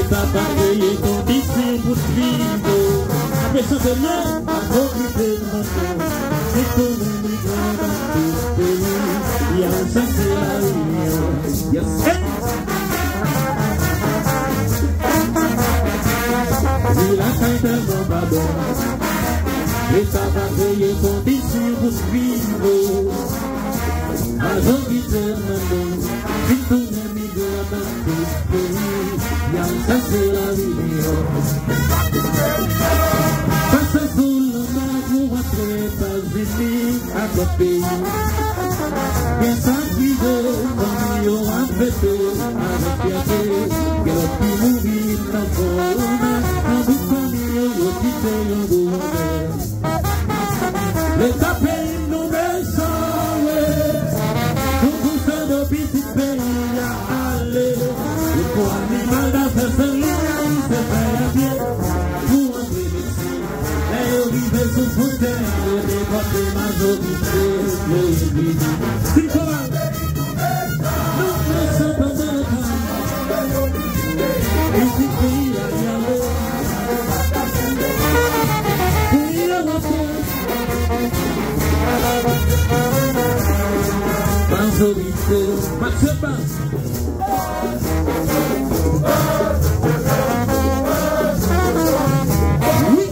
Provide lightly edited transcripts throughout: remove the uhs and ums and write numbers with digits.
L'État va créer conditions pour vivre. Après ça, c'est là, à profiter de mon temps. L'économie grande dans tout le pays. Il y a un sens de la réunion. Yes. Si la caille tellement pas bonne, l'État va créer conditions pour vivre. Avant qu'il termine, il tourne migrer dans tout le pays. Il y a un sens de la réunion. Passe sous le mar pour rentrer aux États-Unis à notre pays. Bien s'acquiser, comme il y aura fêté avec fierté. Que l'on puisse mourir dans le corona, en nous famille, au quitté, au gourmet. L'État paye nous descend, pour tout ça de petit pays à aller. Pour animal d'affaires, c'est l'île, c'est faire bien. Pour entrer ici, et arriver sous fauteuil, et déporter majorité, l'église. C'est quoi? Nous ne sommes pas dans le camp. Petit pays à y aller. Pour y rentrer. Majorité, maximum. Oui.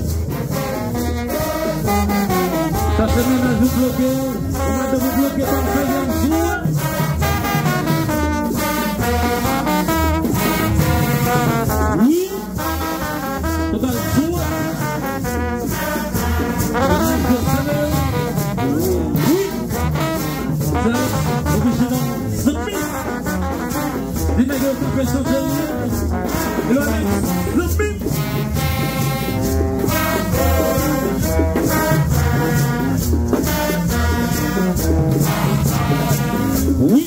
Ça c'est même à vous bloquer. On va de vous bloquer par le deuxième jour. Oui. Total jour. Oui. Ça, original. Zumbi. Les nègres qui fait changer. Et le Alex. Zumbi. Oui.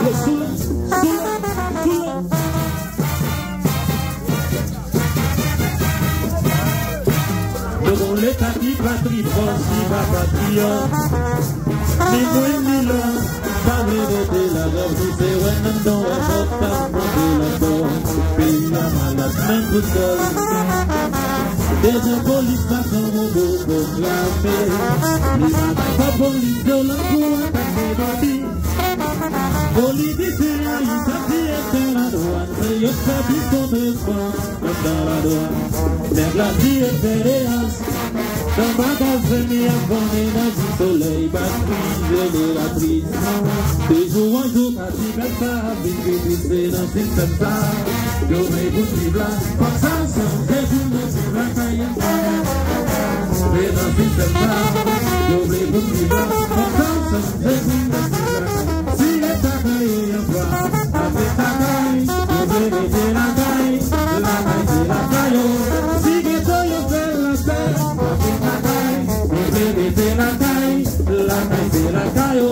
Le soul. Devant l'État qui patrie, force qui va patriote. Ni moins ni l'homme, pas de la grève, nous c'est ouais, non, non, ouais, pas de la bonne. Pays à malade, même tout seul. Des gens police pas sans robot proclamé. Les batailles pas police de l'encours attaquer bandit. Politicien, ils s'attirent la droite. C'est eux qui s'habillent contre le sport, comme dans la douane. Mais la vie est fédérale. Dans ma case, mi abonné dans du soleil, batterie, génératrice. De jour en jour, quand tu mets ça, vite, c'est dans le système ça. Je vais vous suivre là, comme ça, sans dégoût, je suis la caille. C'est dans le système ça. Je vais vous suivre là, comme ça, sans dégoût, je suis la caille. Si l'État caille en toi, avec ta caille, je vais rester la caille, c'est la caille. Si l'État y fait la terre, c'est la caille, c'est la caille.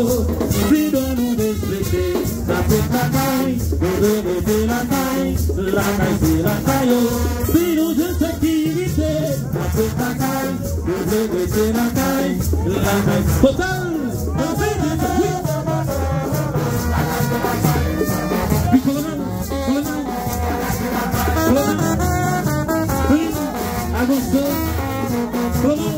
Si de nous respecter, ça fait la caille, c'est la caille, c'est la caille. Si nous de sécurité, ça fait la caille, c'est la caille, total, oui. Puis colonel, oui, Agosto, colonel.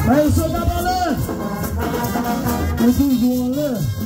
Aí, sou da balé! Eu sou o João Lé.